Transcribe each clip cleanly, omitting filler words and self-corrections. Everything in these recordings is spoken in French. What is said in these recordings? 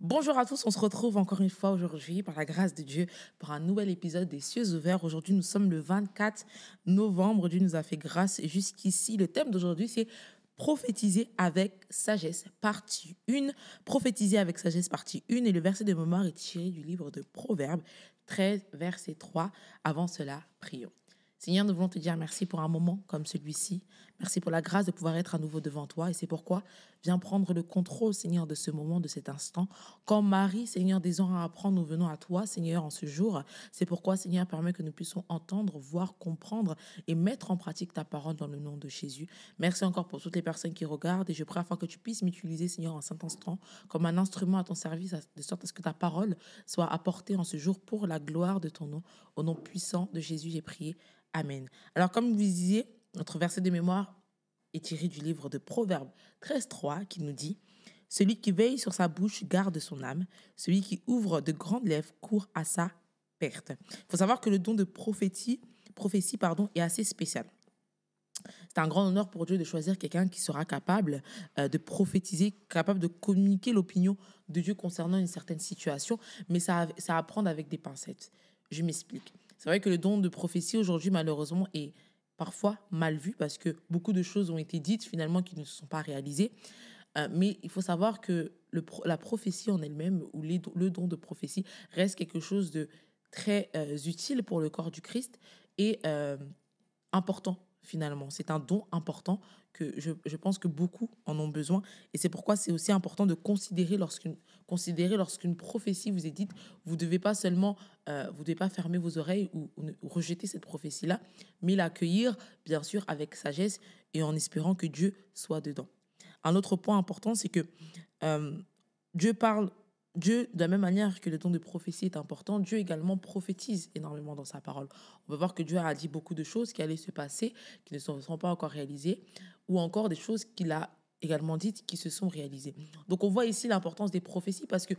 Bonjour à tous, on se retrouve encore une fois aujourd'hui par la grâce de Dieu pour un nouvel épisode des cieux ouverts. Aujourd'hui, nous sommes le 24 novembre. Dieu nous a fait grâce et jusqu'ici, le thème d'aujourd'hui, c'est prophétiser avec sagesse, partie 1. Prophétiser avec sagesse, partie 1. Et le verset de mémoire est tiré du livre de Proverbes 13, verset 3. Avant cela, prions. Seigneur, nous voulons te dire merci pour un moment comme celui-ci. Merci pour la grâce de pouvoir être à nouveau devant toi. Et c'est pourquoi viens prendre le contrôle, Seigneur, de ce moment, de cet instant. Quand Marie, Seigneur, désirant apprendre, nous venons à toi, Seigneur, en ce jour. C'est pourquoi, Seigneur, permet que nous puissions entendre, voir, comprendre et mettre en pratique ta parole dans le nom de Jésus. Merci encore pour toutes les personnes qui regardent. Et je prie afin que tu puisses m'utiliser, Seigneur, en cet instant, comme un instrument à ton service, de sorte à ce que ta parole soit apportée en ce jour pour la gloire de ton nom. Au nom puissant de Jésus, j'ai prié. Amen. Alors, comme vous disiez, notre verset de mémoire est tiré du livre de Proverbes 13.3 qui nous dit « Celui qui veille sur sa bouche garde son âme, celui qui ouvre de grandes lèvres court à sa perte. » Il faut savoir que le don de prophétie est assez spécial. C'est un grand honneur pour Dieu de choisir quelqu'un qui sera capable de prophétiser, capable de communiquer l'opinion de Dieu concernant une certaine situation, mais ça à prendre avec des pincettes. Je m'explique. C'est vrai que le don de prophétie aujourd'hui, malheureusement, est parfois mal vu parce que beaucoup de choses ont été dites finalement qui ne se sont pas réalisées. Mais il faut savoir que la prophétie en elle-même ou le don de prophétie reste quelque chose de très utile pour le corps du Christ et important finalement. C'est un don important que je pense que beaucoup en ont besoin. Et c'est pourquoi c'est aussi important de considérer lorsqu'une prophétie vous est dite, vous devez pas seulement, vous devez pas fermer vos oreilles ou rejeter cette prophétie-là, mais l'accueillir, bien sûr, avec sagesse et en espérant que Dieu soit dedans. Un autre point important, c'est que euh, Dieu parle, Dieu, de la même manière que le don de prophétie est important, Dieu également prophétise énormément dans sa parole. On peut voir que Dieu a dit beaucoup de choses qui allaient se passer, qui ne sont pas encore réalisées, ou encore des choses qu'il a également dites qui se sont réalisées. Donc on voit ici l'importance des prophéties parce que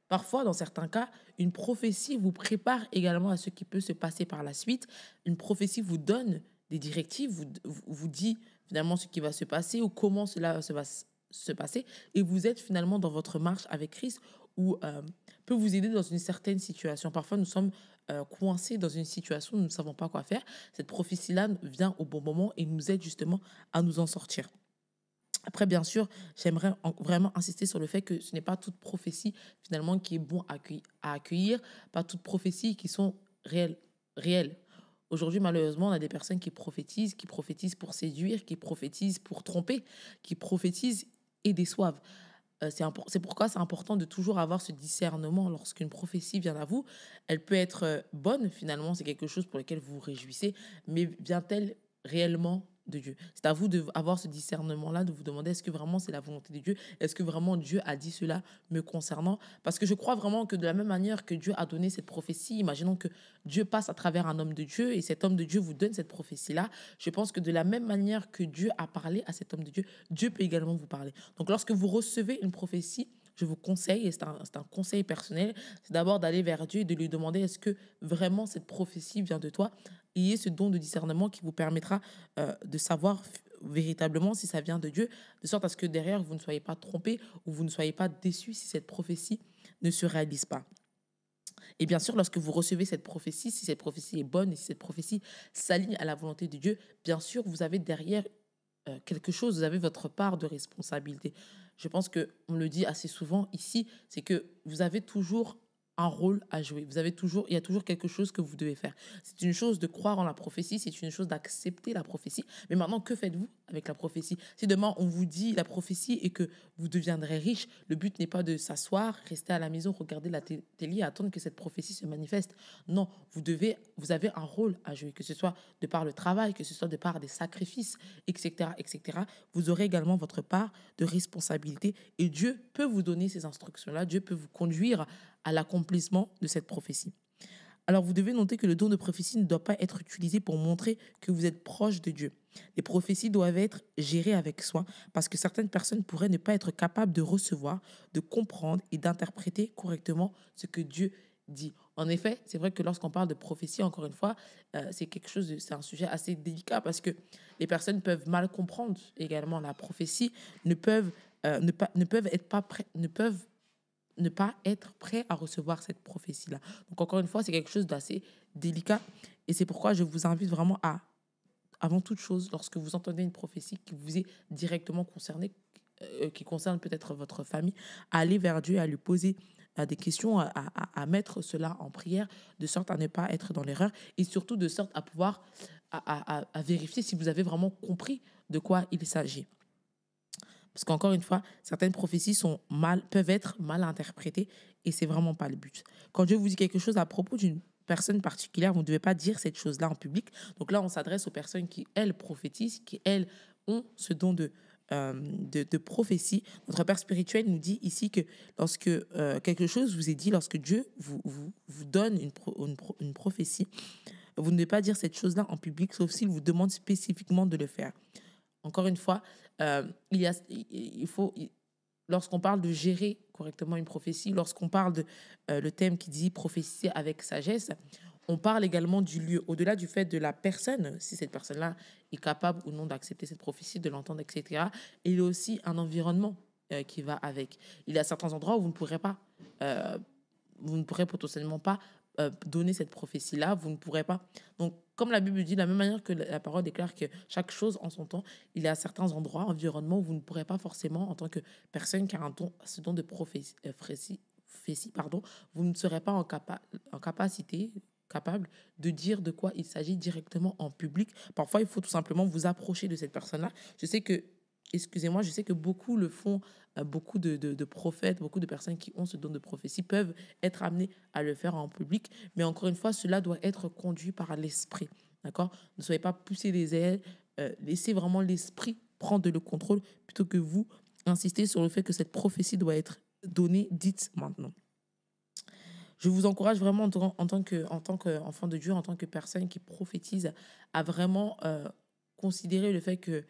parfois, dans certains cas, une prophétie vous prépare également à ce qui peut se passer par la suite. Une prophétie vous donne des directives, vous dit finalement ce qui va se passer ou comment cela va se passer. Et vous êtes finalement dans votre marche avec Christ ou peut vous aider dans une certaine situation. Parfois, nous sommes coincés dans une situation où nous ne savons pas quoi faire. Cette prophétie-là vient au bon moment et nous aide justement à nous en sortir. Après, bien sûr, j'aimerais vraiment insister sur le fait que ce n'est pas toute prophétie finalement qui est bon à accueillir, pas toutes prophéties qui sont réelles. Aujourd'hui, malheureusement, on a des personnes qui prophétisent pour séduire, qui prophétisent pour tromper, qui prophétisent et déçoivent. C'est pourquoi c'est important de toujours avoir ce discernement lorsqu'une prophétie vient à vous. Elle peut être bonne, finalement, c'est quelque chose pour lequel vous vous réjouissez, mais vient-elle réellement de Dieu? C'est à vous d'avoir ce discernement-là, de vous demander est-ce que vraiment c'est la volonté de Dieu? Est-ce que vraiment Dieu a dit cela me concernant? Parce que je crois vraiment que de la même manière que Dieu a donné cette prophétie, imaginons que Dieu passe à travers un homme de Dieu et cet homme de Dieu vous donne cette prophétie-là. Je pense que de la même manière que Dieu a parlé à cet homme de Dieu, Dieu peut également vous parler. Donc lorsque vous recevez une prophétie, je vous conseille, et c'est un conseil personnel, c'est d'abord d'aller vers Dieu et de lui demander est-ce que vraiment cette prophétie vient de toi? Ayez ce don de discernement qui vous permettra de savoir véritablement si ça vient de Dieu, de sorte à ce que derrière, vous ne soyez pas trompés ou vous ne soyez pas déçus si cette prophétie ne se réalise pas. Et bien sûr, lorsque vous recevez cette prophétie, si cette prophétie est bonne et si cette prophétie s'aligne à la volonté de Dieu, bien sûr, vous avez derrière quelque chose, vous avez votre part de responsabilité. Je pense qu'on le dit assez souvent ici, c'est que vous avez toujours un rôle à jouer. Il y a toujours quelque chose que vous devez faire. C'est une chose de croire en la prophétie, c'est une chose d'accepter la prophétie. Mais maintenant, que faites-vous avec la prophétie? Si demain on vous dit la prophétie et que vous deviendrez riche, le but n'est pas de s'asseoir, rester à la maison, regarder la télé et attendre que cette prophétie se manifeste. Non, vous avez un rôle à jouer, que ce soit de par le travail, que ce soit de par des sacrifices, etc., etc. Vous aurez également votre part de responsabilité et Dieu peut vous donner ces instructions-là. Dieu peut vous conduire à l'accomplissement de cette prophétie. Alors, vous devez noter que le don de prophétie ne doit pas être utilisé pour montrer que vous êtes proche de Dieu. Les prophéties doivent être gérées avec soin parce que certaines personnes pourraient ne pas être capables de recevoir, de comprendre et d'interpréter correctement ce que Dieu dit. En effet, c'est vrai que lorsqu'on parle de prophétie, encore une fois, c'est un sujet assez délicat parce que les personnes peuvent mal comprendre également la prophétie, ne peuvent ne pas être prêt à recevoir cette prophétie-là. Donc, encore une fois, c'est quelque chose d'assez délicat. Et c'est pourquoi je vous invite vraiment à, avant toute chose, lorsque vous entendez une prophétie qui vous est directement concernée, qui concerne peut-être votre famille, à aller vers Dieu, à lui poser des questions, à mettre cela en prière, de sorte à ne pas être dans l'erreur et surtout de sorte à pouvoir à vérifier si vous avez vraiment compris de quoi il s'agit. Parce qu'encore une fois, certaines prophéties peuvent être mal interprétées et c'est vraiment pas le but. Quand Dieu vous dit quelque chose à propos d'une personne particulière, vous ne devez pas dire cette chose-là en public. Donc là, on s'adresse aux personnes qui, elles, prophétisent, qui, elles, ont ce don de prophétie. Notre Père spirituel nous dit ici que lorsque quelque chose vous est dit, lorsque Dieu vous donne une prophétie, vous ne devez pas dire cette chose-là en public, sauf s'il vous demande spécifiquement de le faire. Encore une fois, lorsqu'on parle de gérer correctement une prophétie, lorsqu'on parle de le thème qui dit prophétiser avec sagesse, on parle également du lieu, au-delà du fait de la personne, si cette personne-là est capable ou non d'accepter cette prophétie, de l'entendre, etc. Il y a aussi un environnement qui va avec. Il y a certains endroits où euh, vous ne pourrez potentiellement pas donner cette prophétie-là, vous ne pourrez pas. Donc, comme la Bible dit, de la même manière que la parole déclare que chaque chose en son temps, il y a certains endroits, environnements où vous ne pourrez pas forcément, en tant que personne qui a ce don de prophétie, vous ne serez pas capable de dire de quoi il s'agit directement en public. Parfois, il faut tout simplement vous approcher de cette personne-là. Je sais que beaucoup le font, beaucoup de prophètes, beaucoup de personnes qui ont ce don de prophétie peuvent être amenés à le faire en public. Mais encore une fois, cela doit être conduit par l'esprit. D'accord? Ne soyez pas poussés les ailes. Laissez vraiment l'esprit prendre le contrôle plutôt que vous insister sur le fait que cette prophétie doit être donnée, dite maintenant. Je vous encourage vraiment en tant qu'enfant de Dieu, en tant que personne qui prophétise, à vraiment considérer le fait que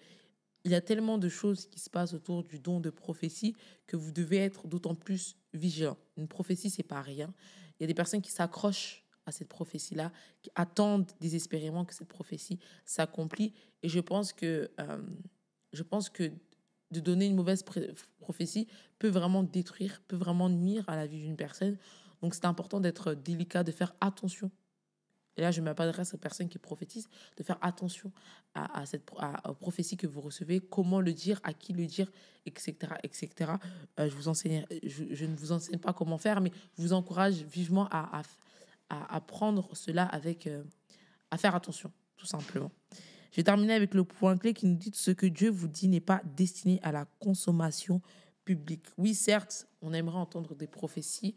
il y a tellement de choses qui se passent autour du don de prophétie que vous devez être d'autant plus vigilant. Une prophétie, c'est pas rien. Il y a des personnes qui s'accrochent à cette prophétie-là, qui attendent désespérément que cette prophétie s'accomplisse. Et je pense que de donner une mauvaise prophétie peut vraiment détruire, peut vraiment nuire à la vie d'une personne. Donc, c'est important d'être délicat, de faire attention. Et là, je m'adresse aux personnes qui prophétisent, de faire attention aux prophéties que vous recevez, comment le dire, à qui le dire, etc. etc. Je ne vous enseigne pas comment faire, mais je vous encourage vivement à prendre cela à faire attention, tout simplement. Je vais terminer avec le point clé qui nous dit que ce que Dieu vous dit n'est pas destiné à la consommation publique. Oui, certes, on aimerait entendre des prophéties,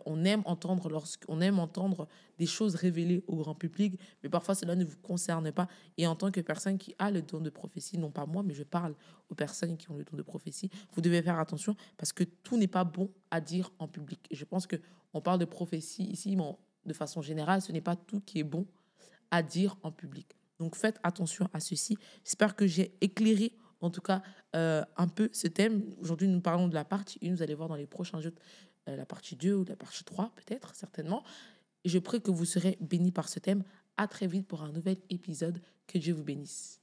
on aime entendre des choses révélées au grand public, mais parfois cela ne vous concerne pas. Et en tant que personne qui a le don de prophétie, non pas moi, mais je parle aux personnes qui ont le don de prophétie, vous devez faire attention parce que tout n'est pas bon à dire en public. Et je pense qu'on parle de prophétie ici, mais de façon générale, ce n'est pas tout qui est bon à dire en public. Donc faites attention à ceci. J'espère que j'ai éclairé en tout cas un peu ce thème. Aujourd'hui, nous parlons de la partie 1. Vous allez voir dans les prochains jeux la partie 2 ou la partie 3 peut-être, certainement. Et je prie que vous serez bénis par ce thème. À très vite pour un nouvel épisode. Que Dieu vous bénisse.